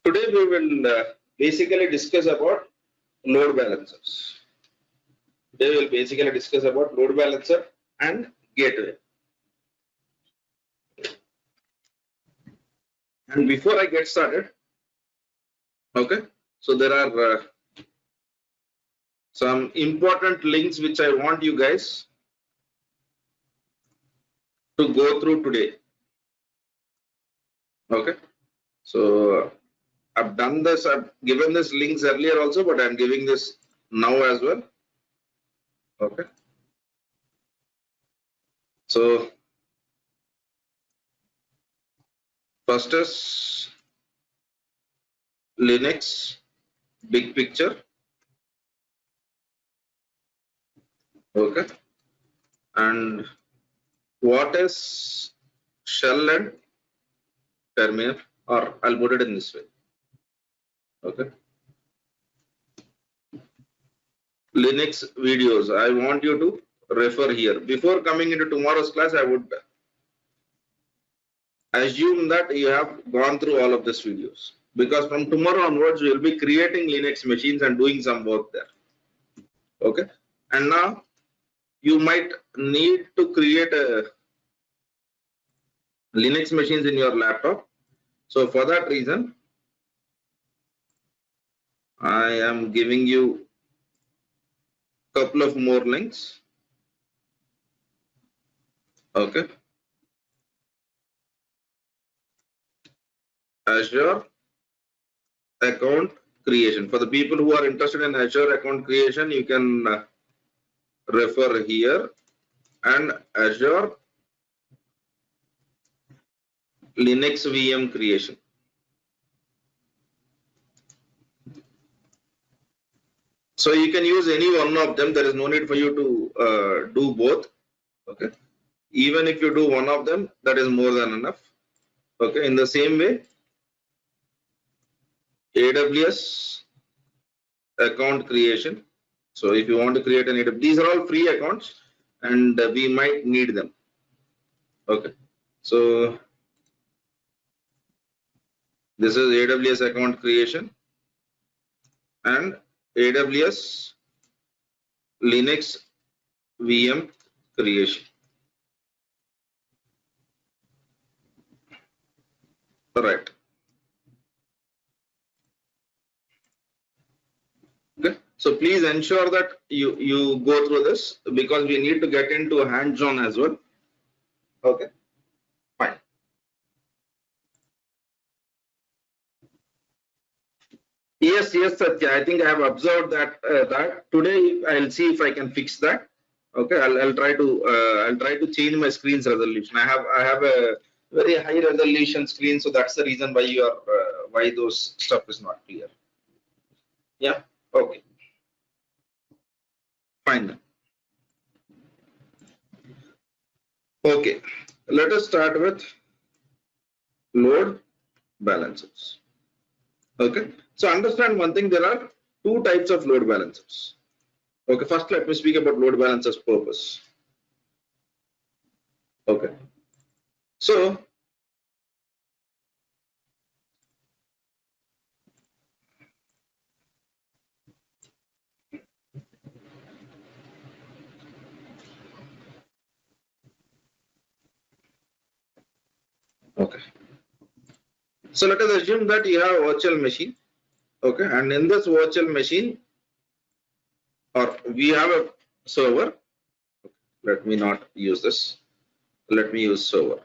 Today we will basically discuss about load balancers. Today we will basically discuss about load balancer and gateway. And before I get started, okay, so there are some important links which I want you guys to go through today. Okay, so I've done this, I've given this links earlier also, but I'm giving this now as well. Okay, so first is Linux big picture. Okay, and what is shell and terminal, or I'll put it in this way. Okay, Linux videos, I want you to refer here. Before coming into tomorrow's class, I would assume that you have gone through all of these videos, because from tomorrow onwards we will be creating Linux machines and doing some work there. Okay, and now you might need to create a Linux machines in your laptop. So for that reason, I am giving you a couple of more links. Okay, Azure account creation. For the people who are interested in Azure account creation, you can refer here, and Azure Linux VM creation. So you can use any one of them. There is no need for you to do both. Okay, even if you do one of them, that is more than enough. Okay, in the same way, AWS account creation. So if you want to create an AWS, these are all free accounts, and we might need them. Okay, so this is AWS account creation and AWS Linux VM creation. All right. Okay. So please ensure that you go through this, because we need to get into hands-on as well. Okay. Fine. Yes, Satya. I think I have observed that that today I'll see if I can fix that. Okay, I'll try to change my screen's resolution. I have a very high resolution screen, so that's the reason why why those stuff is not clear. Yeah. Okay. Fine then. Okay. Let us start with load balancers. Okay. So understand one thing, there are two types of load balancers. Okay, first let me speak about load balancers purpose. Okay. So okay. So let us assume that you have a virtual machine. Okay, and in this virtual machine, or we have a server. Let me not use this. Let me use server.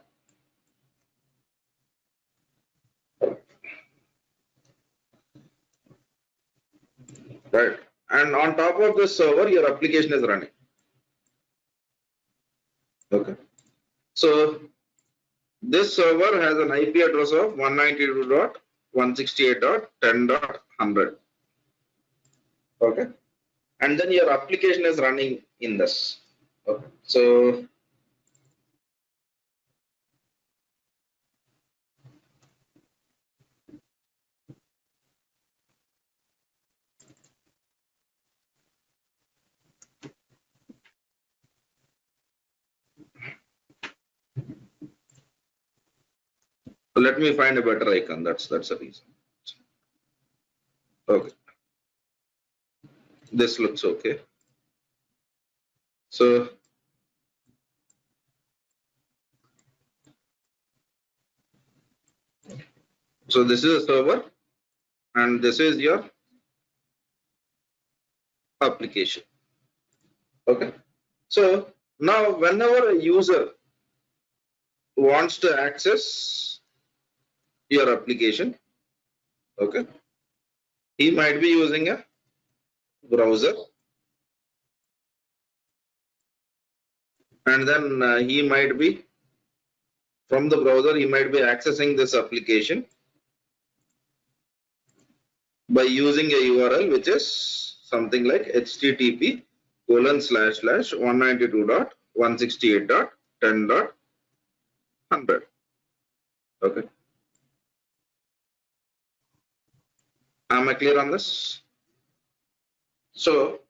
Right, and on top of the server, your application is running. Okay, so this server has an IP address of 192.168.10.100. Okay, and then your application is running in this. Okay, so let me find a better icon. That's the reason. Okay, this looks okay. So this is a server and this is your application. Okay. So now whenever a user wants to access your application, okay, he might be using a browser, and then he might be from the browser, he might be accessing this application by using a URL which is something like http://192.168.10.100. Okay. Am I clear on this? So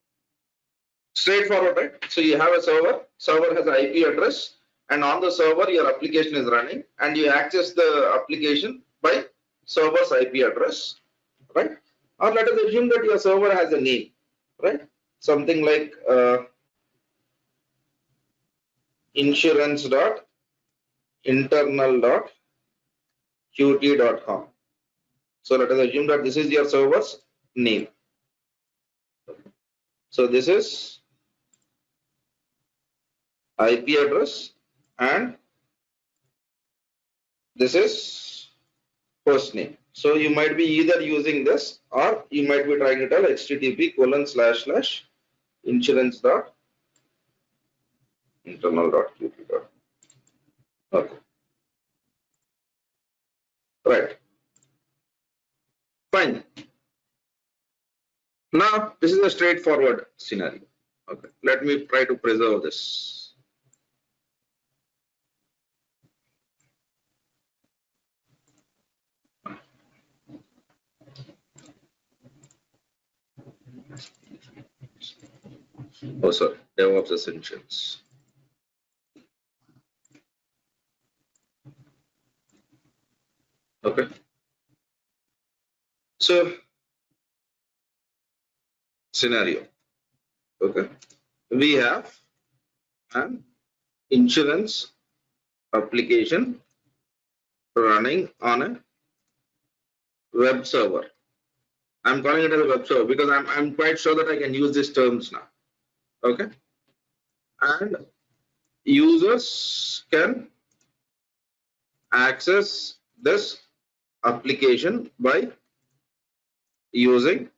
straightforward, right? So you have a server has an IP address, and on the server your application is running, and you access the application by server's IP address, right? Or let us assume that your server has a name, right? Something like insurance.internal.qt.com. So let us assume that this is your server's name. So this is IP address and this is host name. So you might be either using this or you might be trying to tell http://insurance.internal.qt. Okay. Right. Fine. Now this is a straightforward scenario. Okay. Let me try to preserve this. Oh, sorry, DevOps Essentials. Okay. So, scenario. Okay. We have an insurance application running on a web server. I'm calling it as a web server because I'm quite sure that I can use these terms now. Okay. And users can access this application by using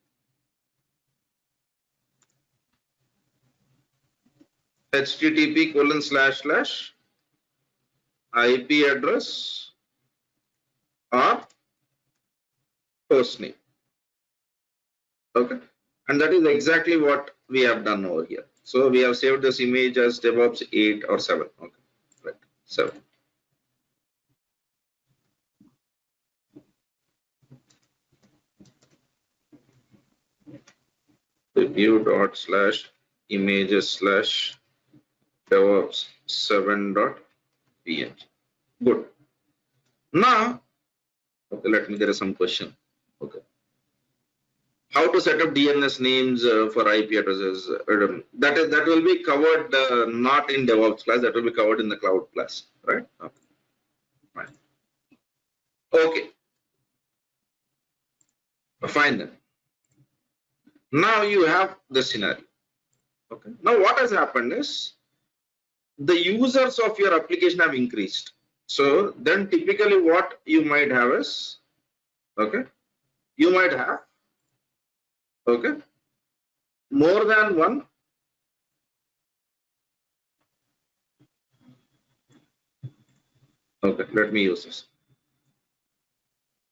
http://IP address or host name. Okay. And that is exactly what we have done over here. So we have saved this image as DevOps 8 or 7. Okay. Right. 7. review./images/DevOps 7.png. Good. Now, okay, there is some question. Okay. How to set up DNS names for IP addresses? That will be covered not in DevOps class. That will be covered in the cloud class, right? Okay. Fine. Okay. Fine then. Now you have the scenario. Okay. Now what has happened is the users of your application have increased. So then typically what you might have is, okay, you might have, okay, more than one okay, let me use this.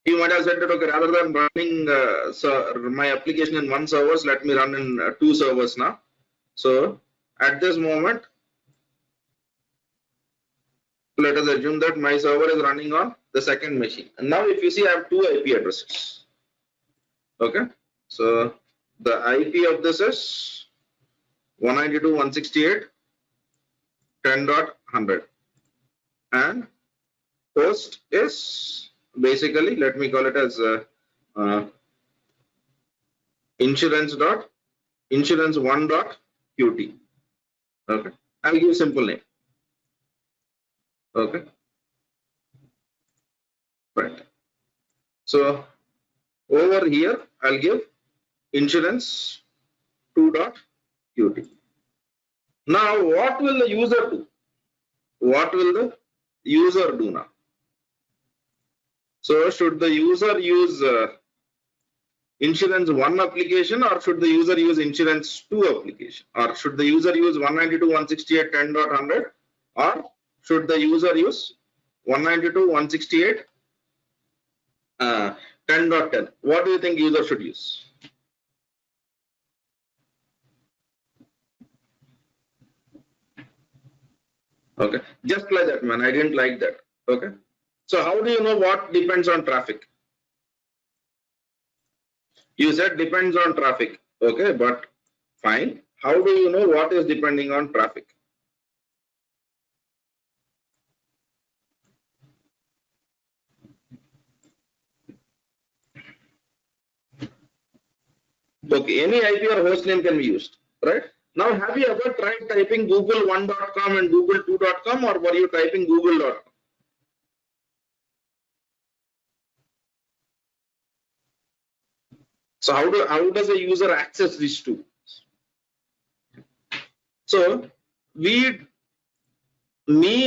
You might have said that, okay, rather than running my application in one server, let me run in two servers now. So at this moment, let us assume that my server is running on the second machine. And now if you see, I have two IP addresses. Okay. So the IP of this is 192.168.10.100 and host is basically, let me call it as insurance1.qt. Okay, I'll give simple name. Okay, right. So over here I'll give insurance2.qt. Now what will the user do? What will the user do now? So should the user use insurance 1 application, or should the user use insurance 2 application, or should the user use 192.168.10.100, or should the user use 192.168.10.10? What do you think user should use? Okay, just like that, man. I didn't like that. Okay, so how do you know what depends on traffic? You said depends on traffic. Okay, but fine. How do you know what is depending on traffic? Okay, any IP or host name can be used, right? Now, have you ever tried typing google1.com and google2.com, or were you typing google.com? So how does a user access these two? So me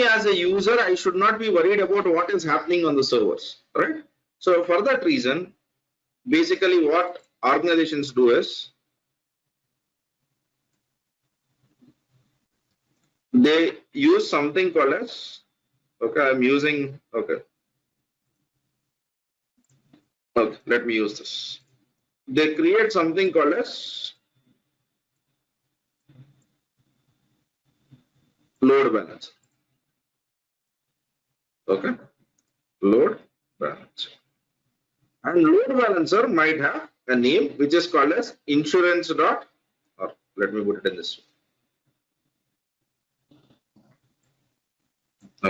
as a user, I should not be worried about what is happening on the servers, right? So for that reason, basically what organizations do is they use something called as, okay, I'm using, okay, let me use this. They create something called as load balancer. Okay, load balancer. And load balancer might have a name which is called as insurance dot, or let me put it in this way.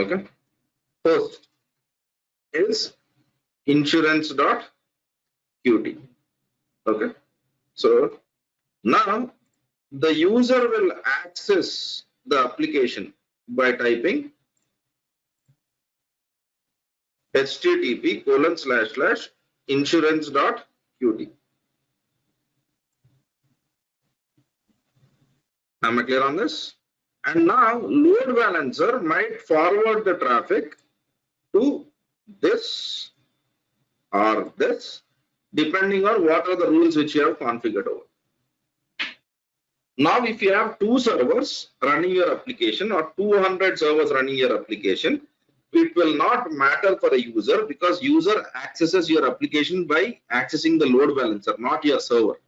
Okay, host is insurance.qt. Okay, so now the user will access the application by typing http://insurance.qt. Am I clear on this? And now load balancer might forward the traffic to this or this, depending on what are the rules which you have configured over. Now, if you have 2 servers running your application or 200 servers running your application, it will not matter for a user, because user accesses your application by accessing the load balancer, not your server.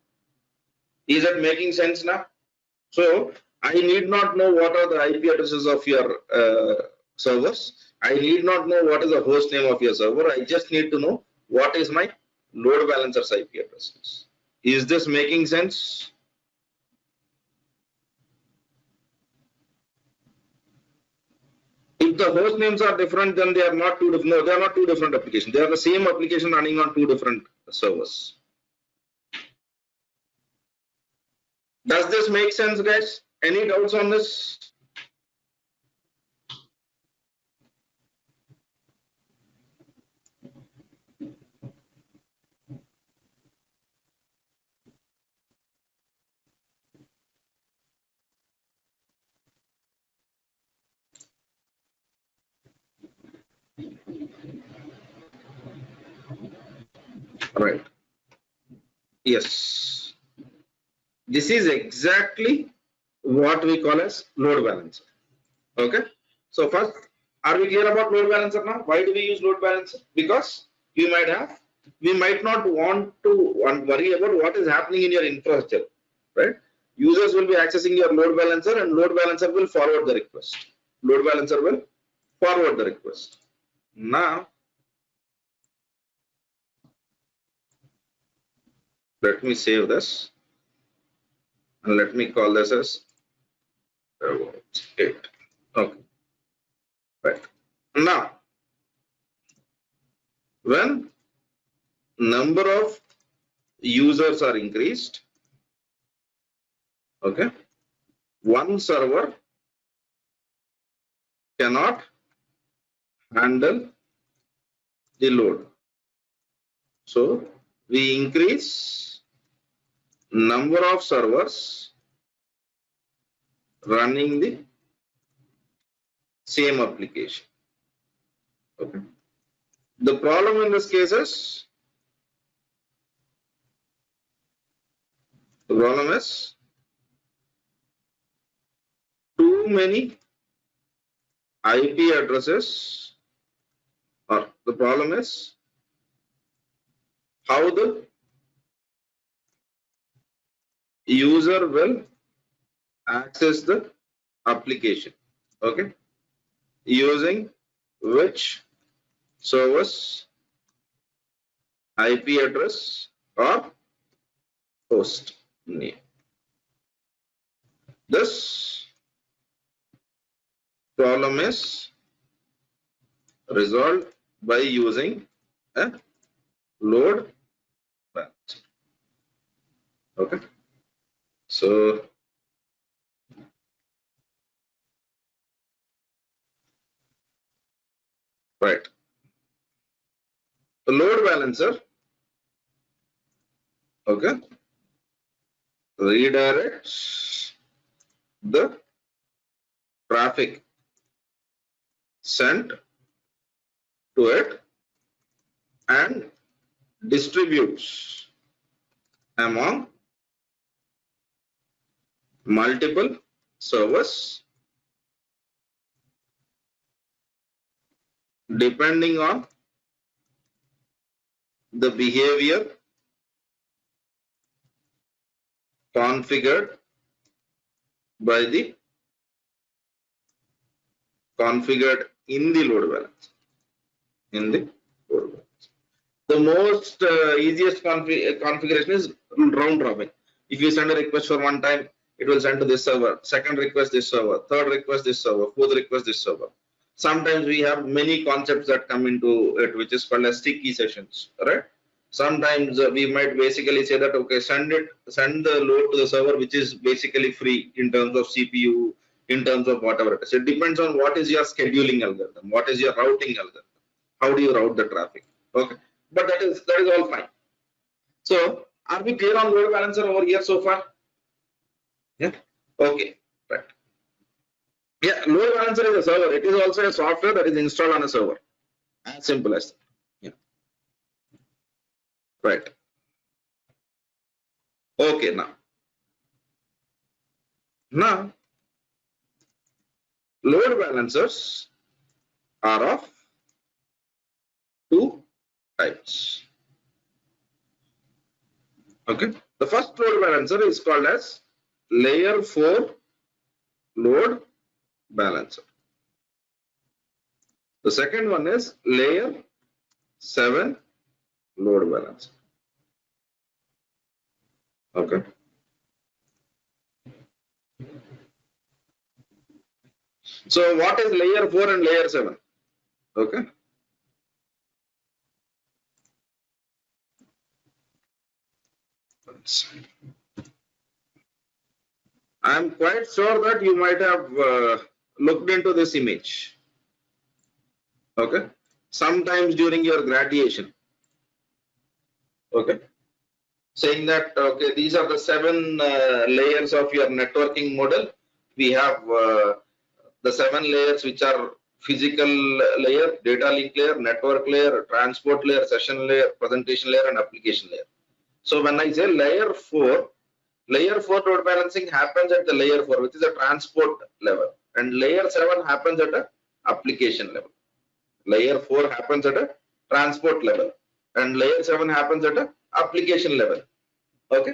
Is that making sense now? So I need not know what are the IP addresses of your servers. I need not know what is the host name of your server. I just need to know what is my load balancer's IP addresses. Is this making sense? If the host names are different, then they are not two different. No, they are not two different applications. They are the same application running on 2 different servers. Does this make sense, guys? Any doubts on this? Right. Yes. This is exactly what we call as load balancer. Okay. So first, are we clear about load balancer now? Why do we use load balancer? Because we might not want to worry about what is happening in your infrastructure, right? Users will be accessing your load balancer, and load balancer will forward the request. Load balancer will forward the request. Now, let me save this and let me call this as 8. Okay. Right. Now, when number of users are increased, okay, one server cannot handle the load. So we increase number of servers running the same application. Okay. The problem in this case is too many IP addresses, or the problem is how the user will access the application, okay, using which service, IP address or host name. This problem is resolved by using a load balancer. Okay, so right, the load balancer, okay, redirects the traffic sent to it and distributes among multiple servers depending on the behavior configured by the in the load balancer. The most easiest configuration is round robin. If you send a request for one time, it will send to this server. Second request this server. Third request this server. Fourth request this server. Sometimes we have many concepts that come into it, which is called as sticky sessions. Right? Sometimes we might basically say that okay, send the load to the server, which is basically free in terms of CPU, in terms of whatever it is. It depends on what is your scheduling algorithm, what is your routing algorithm, how do you route the traffic. Okay, but that is all fine. So are we clear on load balancer over here so far? Yeah. Okay. Right. Yeah. Load balancer is a server. It is also a software that is installed on a server. As simple as that. Yeah. Right. Okay. Now load balancers are of two types. Okay. The first load balancer is called as layer 4 load balancer. The second one is layer 7 load balancer. Okay. So what is layer 4 and layer 7? Okay. I am quite sure that you might have looked into this image. Okay. Sometimes during your graduation. Okay. Saying that, okay, these are the 7 layers of your networking model. We have the 7 layers which are physical layer, data link layer, network layer, transport layer, session layer, presentation layer, and application layer. So when I say layer 4 load balancing happens at the layer 4, which is a transport level, and layer 7 happens at a application level. Layer 4 happens at a transport level, and layer 7 happens at a application level. Okay.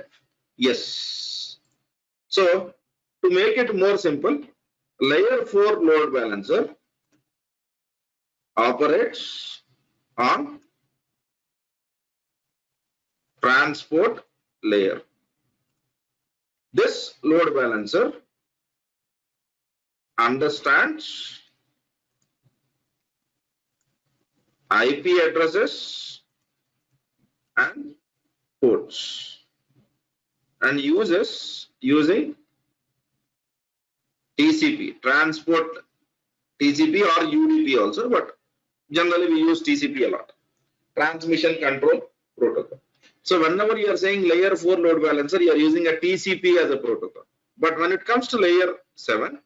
Yes. So to make it more simple, layer 4 load balancer operates on transport layer. This load balancer understands IP addresses and ports and uses using TCP, transport TCP or UDP also, but generally we use TCP a lot. Transmission control protocol. So whenever you are saying layer 4 load balancer, you are using a TCP as a protocol. But when it comes to layer 7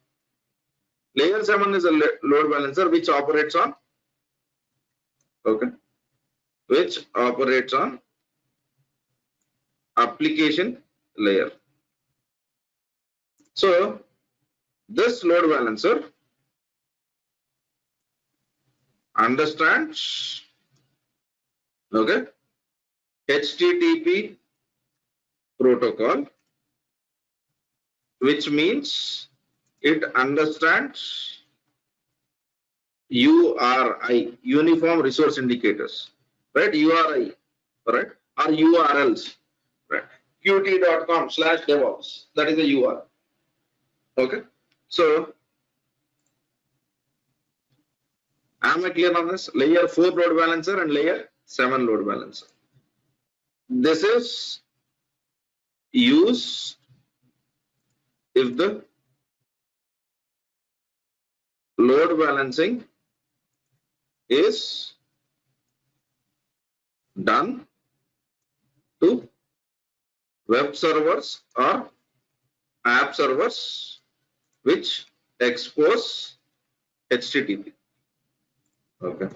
is a load balancer which operates on application layer. So this load balancer understands HTTP protocol, which means it understands URI, uniform resource indicators, right? URI, right? Or URLs, right? qt.com/DevOps, that is the URL. Okay, so am I clear on this? Layer 4 load balancer and layer 7 load balancer. This is used if the load balancing is done to web servers or app servers which expose HTTP. Okay,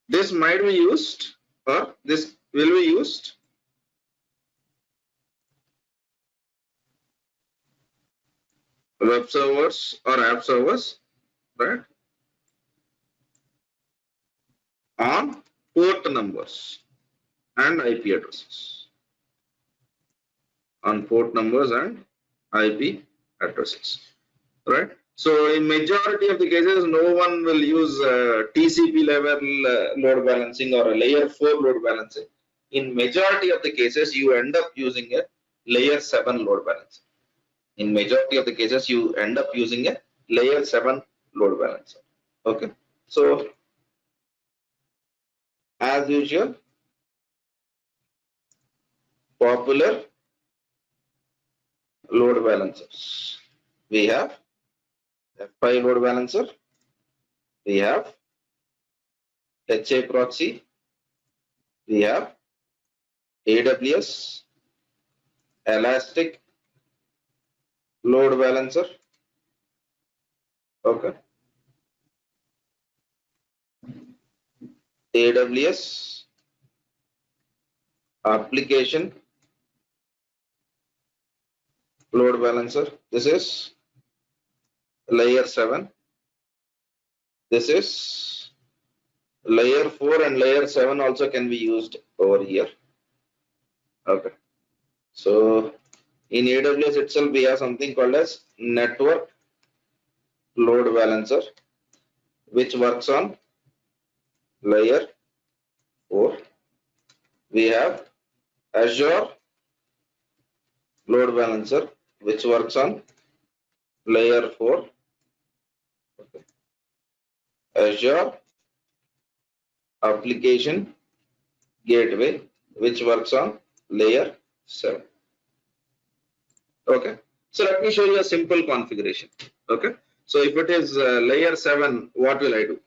this might be used, or this will be used web servers or app servers, right, on port numbers and IP addresses, on port numbers and IP addresses, right? So in majority of the cases, no one will use TCP level load balancing or a layer 4 load balancing. In majority of the cases, you end up using a layer 7 load balancing. In majority of the cases, you end up using a layer 7 load balancer. Okay, so as usual, popular load balancers. We have F5 load balancer, we have HA proxy, we have AWS Elastic load balancer. Okay, AWS application load balancer. This is layer 7. This is layer 4 and layer 7 also can be used over here. Okay, so in AWS itself we have something called as network load balancer, which works on layer 4. We have Azure load balancer, which works on layer 4. Okay. Azure application gateway, which works on layer 7. Okay, so let me show you a simple configuration. Okay, so if it is layer 7, what will I do?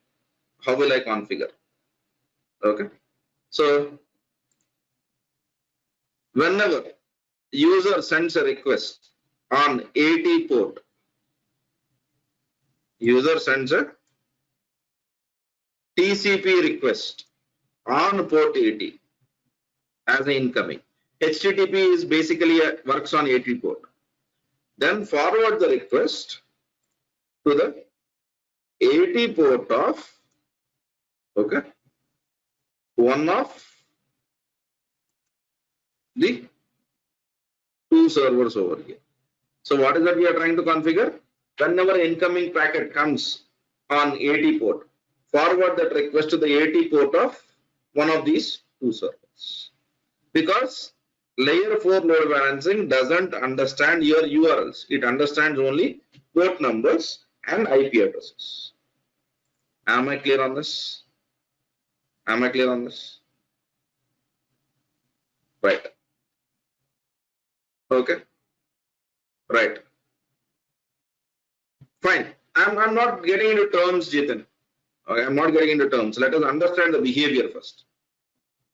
How will I configure? Okay, so whenever user sends a request on 80 port, user sends a TCP request on port 80 as an incoming. HTTP is basically works on 80 port. Then forward the request to the 80 port of one of the two servers over here. So what is that we are trying to configure? Whenever incoming packet comes on 80 port, forward that request to the 80 port of one of these two servers. Because layer 4 load balancing doesn't understand your URLs. It understands only port numbers and IP addresses. Am I clear on this? Am I clear on this? Right. Okay, right. Fine. I'm not getting into terms, Jitin. Okay, I'm not getting into terms. Let us understand the behavior first.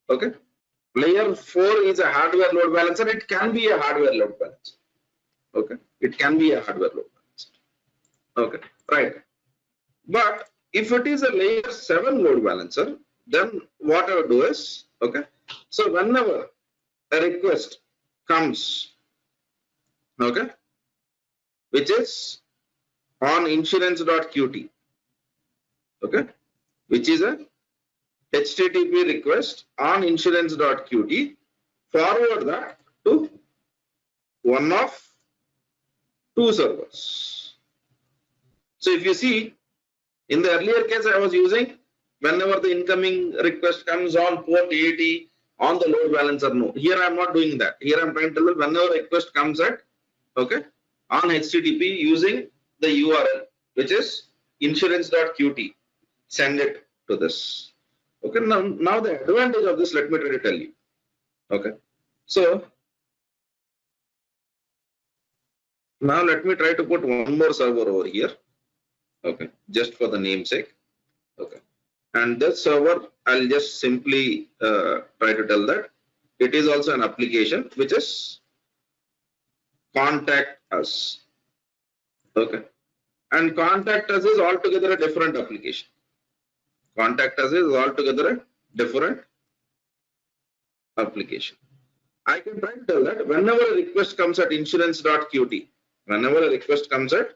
Okay. Layer 4 is a hardware load balancer. It can be a hardware load balancer. Okay. It can be a hardware load balancer. Okay. Right. But if it is a layer 7 load balancer, then what I would do is, okay. So whenever a request comes, okay, which is on insurance.qt, okay, which is a HTTP request on insurance.qt, forward that to one of two servers. So if you see, in the earlier case I was using, whenever the incoming request comes on port 80 on the load balancer node. Here I am not doing that. Here I am trying to tell you whenever request comes at, okay, on HTTP using the URL, which is insurance.qt, send it to this. Okay, now the advantage of this, let me try to tell you. Okay, so now let me try to put one more server over here. Okay, just for the namesake. Okay, and this server, I'll just simply try to tell that it is also an application which is contact us. Okay, and contact us is altogether a different application. Contact us is altogether a different application. I can try to tell that whenever a request comes at insurance.qt, whenever a request comes at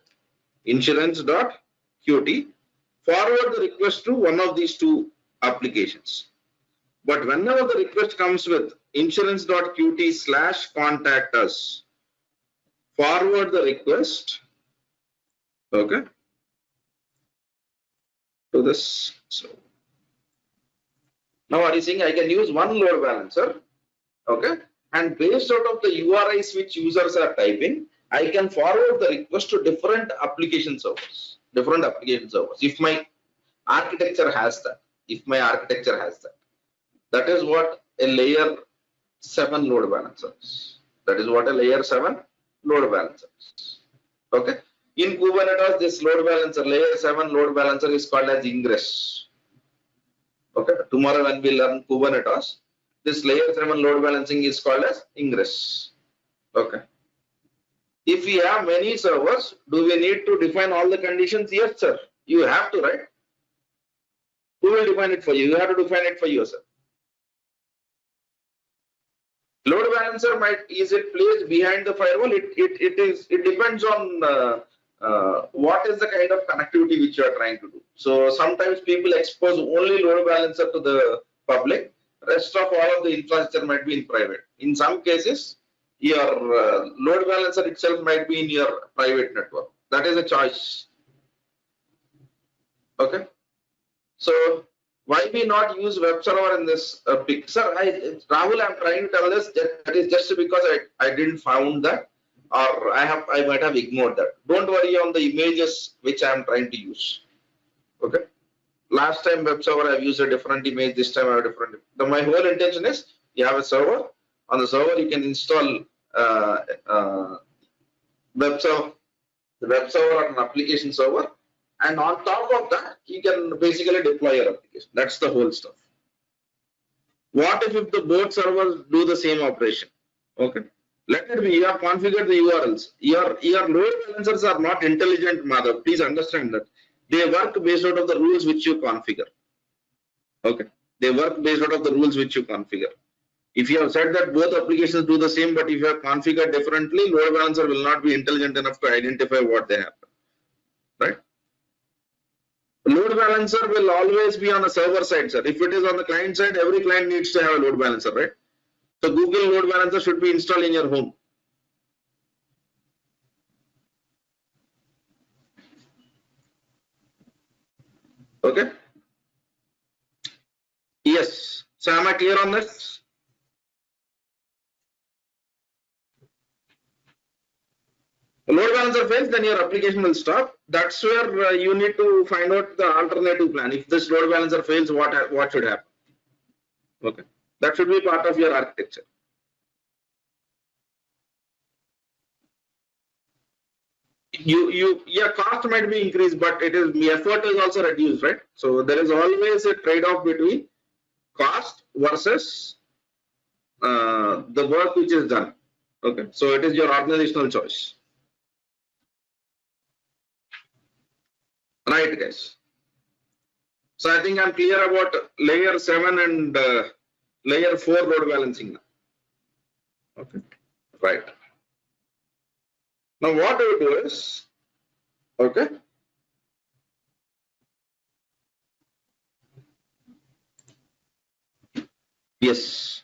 insurance.qt, forward the request to one of these two applications. But whenever the request comes with insurance.qt/contact us, forward the request, okay, to this. So now what is saying, I can use one load balancer, okay, and based out of the URIs which users are typing, I can forward the request to different application servers. If my architecture has that, that is what a layer 7 load balancer is. Okay. In Kubernetes, this load balancer, layer 7 load balancer is called as ingress. Okay. Tomorrow when we learn Kubernetes, this layer 7 load balancing is called as ingress. Okay. If we have many servers, do we need to define all the conditions? Yes, sir. You have to, right? Who will define it for you? You have to define it for yourself. Load balancer is it placed behind the firewall? It depends on what is the kind of connectivity which you are trying to do. So sometimes people expose only load balancer to the public. Rest of all of the infrastructure might be in private. In some cases, your load balancer itself might be in your private network. That is a choice. Okay. So why we not use web server in this picture? Rahul, I'm trying to tell this that is just because I didn't found that, or I might have ignored that. Don't worry on the images which I'm trying to use. Okay. Last time web server I've used a different image. This time I have a different. My whole intention is you have a server. On the server you can install web server or an application server. And on top of that, you can basically deploy your application. That's the whole stuff. What if the both servers do the same operation? Okay. Let it be. You have configured the URLs. Your load balancers are not intelligent, Madhav. Please understand that. They work based out of the rules which you configure. Okay. They work based out of the rules which you configure. If you have said that both applications do the same, but if you have configured differently, load balancer will not be intelligent enough to identify what they happen. Right? Load balancer will always be on the server side, sir. If it is on the client side, every client needs to have a load balancer, right? So Google load balancer should be installed in your home. Okay. Yes. So am I clear on this? Load balancer fails, then your application will stop. That's where you need to find out the alternative plan. If this load balancer fails, what should happen? Okay, that should be part of your architecture. yeah, cost might be increased, but effort is also reduced, right? So there is always a trade-off between cost versus the work which is done. Okay, so it is your organizational choice, right, guys? So I think I'm clear about layer 7 and layer 4 load balancing now. Okay, right. Now what I do is, okay, yes.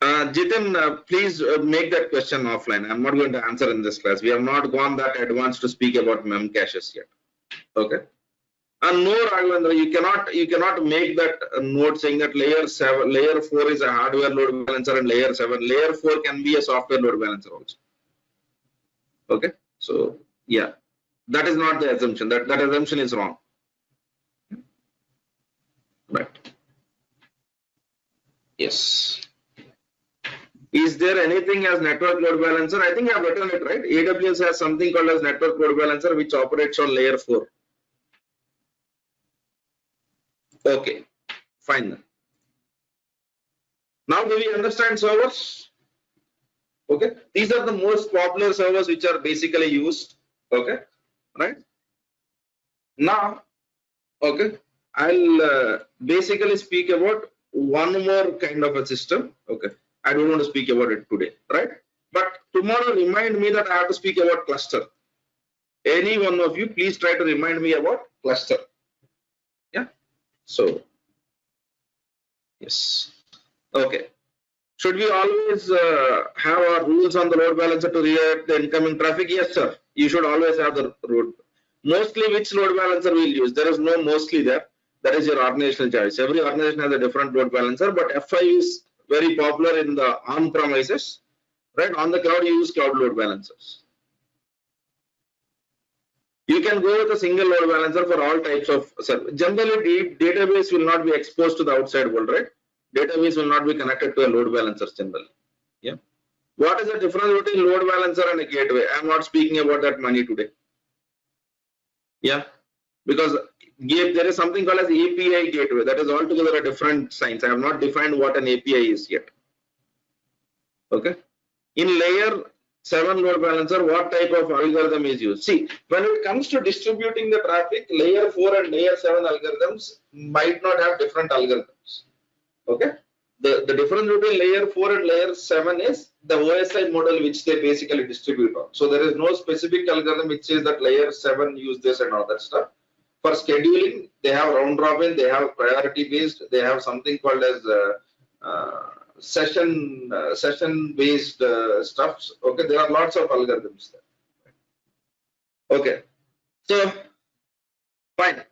Jitin, please make that question offline. I'm not going to answer in this class. We have not gone that advanced to speak about mem caches yet. Okay. And no, Raghavendra, you cannot make that note saying that layer 4 is a hardware load balancer and layer 7. Layer 4 can be a software load balancer also. Okay. So yeah, that is not the assumption. That assumption is wrong. Right. Yes. Is there anything as network load balancer? I think I have written it, right? AWS has something called as network load balancer which operates on layer 4. Okay, fine. Now do we understand servers? Okay, these are the most popular servers which are basically used. Okay, right? Now, okay, I'll basically speak about one more kind of a system. Okay, I don't want to speak about it today, right? But tomorrow remind me that I have to speak about cluster. Any one of you, please try to remind me about cluster. Yeah, so yes, okay. Should we always have our rules on the load balancer to redirect the incoming traffic? Yes, sir. You should always have the road. Mostly, which load balancer we'll use? There is no mostly there. That is your organizational choice. Every organization has a different load balancer, but F5 is very popular in the on-premises. Right? On the cloud, you use cloud load balancers. You can go with a single load balancer for all types of service. Generally, database will not be exposed to the outside world, right? Database will not be connected to a load balancer generally. Yeah. What is the difference between load balancer and a gateway? I'm not speaking about that money today. Yeah. Because there is something called as API gateway. That is altogether a different science. I have not defined what an API is yet. Okay. In layer 7 load balancer, what type of algorithm is used? See, when it comes to distributing the traffic, layer 4 and layer 7 algorithms might not have different algorithms. Okay. The difference between layer 4 and layer 7 is the OSI model which they basically distribute on. So there is no specific algorithm which says that layer 7 use this and all that stuff. For scheduling, they have round robin, they have priority based, they have something called as session based stuffs. Okay, there are lots of algorithms there. Okay, so fine.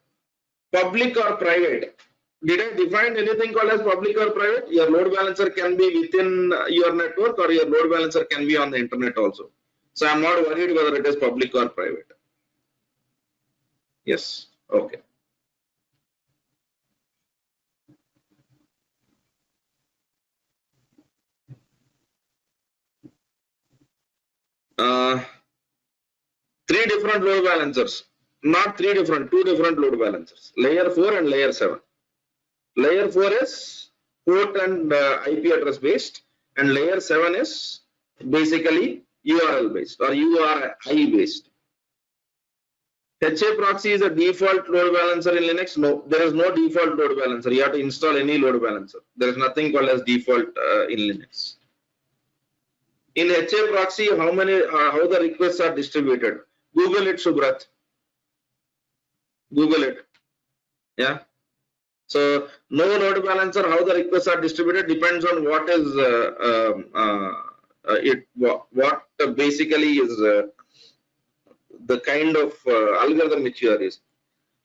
Public or private? Did I define anything called as public or private? Your load balancer can be within your network or your load balancer can be on the internet also. So I'm not worried whether it is public or private. Yes, okay. Three different load balancers, not two different load balancers, layer 4 and layer 7. Layer 4 is port and IP address based, and layer 7 is basically URL based or URI based. HA proxy is a default load balancer in Linux. No, there is no default load balancer. You have to install any load balancer. There is nothing called as default in Linux. In HA proxy, how the requests are distributed? Google it, Subrat. Google it. Yeah. So no load balancer, how the requests are distributed depends on what is what basically is the kind of algorithm which you are using.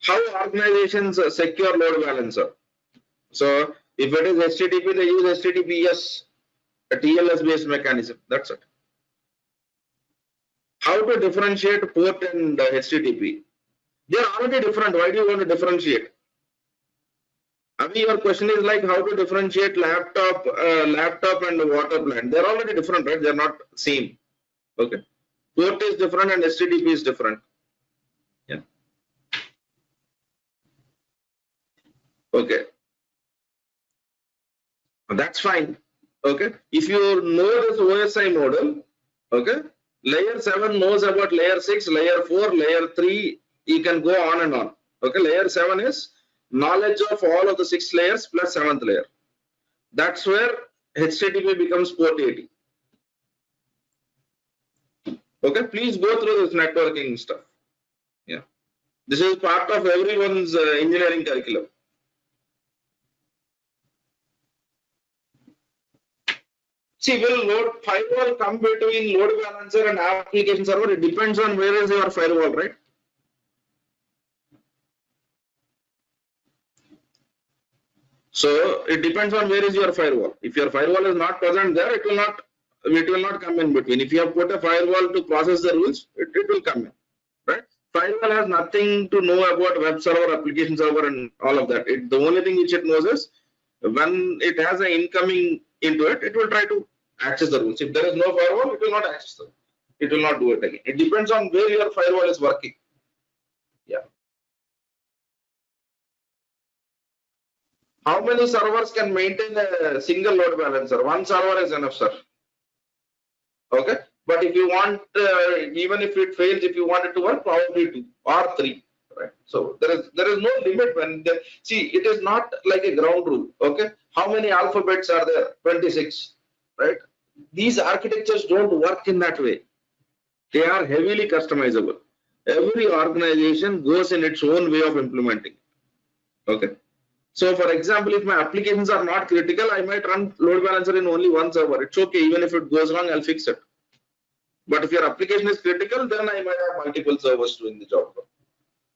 How organizations secure load balancer? So if it is HTTP, they use HTTPS, a TLS based mechanism. That's it. How to differentiate port and HTTP? They are already different. Why do you want to differentiate? Avi, your question is like how to differentiate laptop and water plant. They're already different, right? They're not same. Okay. Port is different and HTTP is different. Yeah. Okay. That's fine. Okay. If you know this OSI model, okay, layer 7 knows about layer 6, layer 4, layer 3, you can go on and on. Okay. Layer 7 is knowledge of all of the 6 layers plus 7th layer. That's where HTTP becomes port 80. Okay, please go through this networking stuff. Yeah, this is part of everyone's engineering curriculum. See, will load firewall come between load balancer and application server? It depends on where is your firewall, right? So it depends on where is your firewall. If your firewall is not present there, it will not come in between. If you have put a firewall to process the rules, it will come in, right? Firewall has nothing to know about web server, application server, and all of that. The only thing which it knows is when it has an incoming into it, it will try to access the rules. If there is no firewall, it will not access them. It will not do it again. It depends on where your firewall is working. Yeah. How many servers can maintain a single load balancer? One server is enough, sir. Okay. But if you want, even if it fails, if you want it to work, probably 2 or 3. Right. So there is no limit when see, it is not like a ground rule. Okay. How many alphabets are there? 26. Right. These architectures don't work in that way. They are heavily customizable. Every organization goes in its own way of implementing. Okay. So for example, if my applications are not critical, I might run load balancer in only one server. It's okay. Even if it goes wrong, I'll fix it. But if your application is critical, then I might have multiple servers doing the job.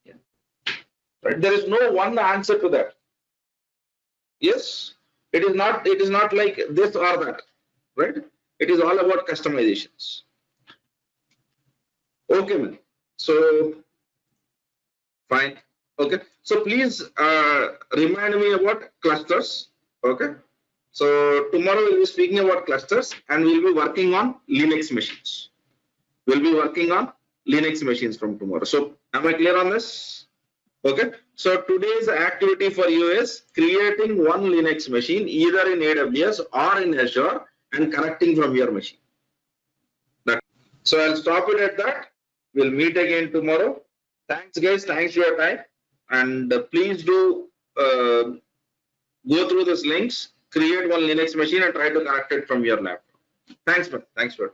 Yeah. Right. There is no one answer to that. Yes, it is not like this or that, right? It is all about customizations. Okay, man. So fine. Okay. So please remind me about clusters. Okay. So tomorrow we'll be speaking about clusters and we'll be working on Linux machines. We'll be working on Linux machines from tomorrow. So am I clear on this? Okay. So today's activity for you is creating one Linux machine either in AWS or in Azure and connecting from your machine. So I'll stop it at that. We'll meet again tomorrow. Thanks guys. Thanks for your time. And please do go through these links, create one Linux machine and try to connect it from your laptop. Thanks, man. Thanks for it.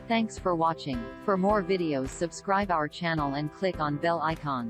Thanks for watching. For more videos, subscribe our channel and click on bell icon.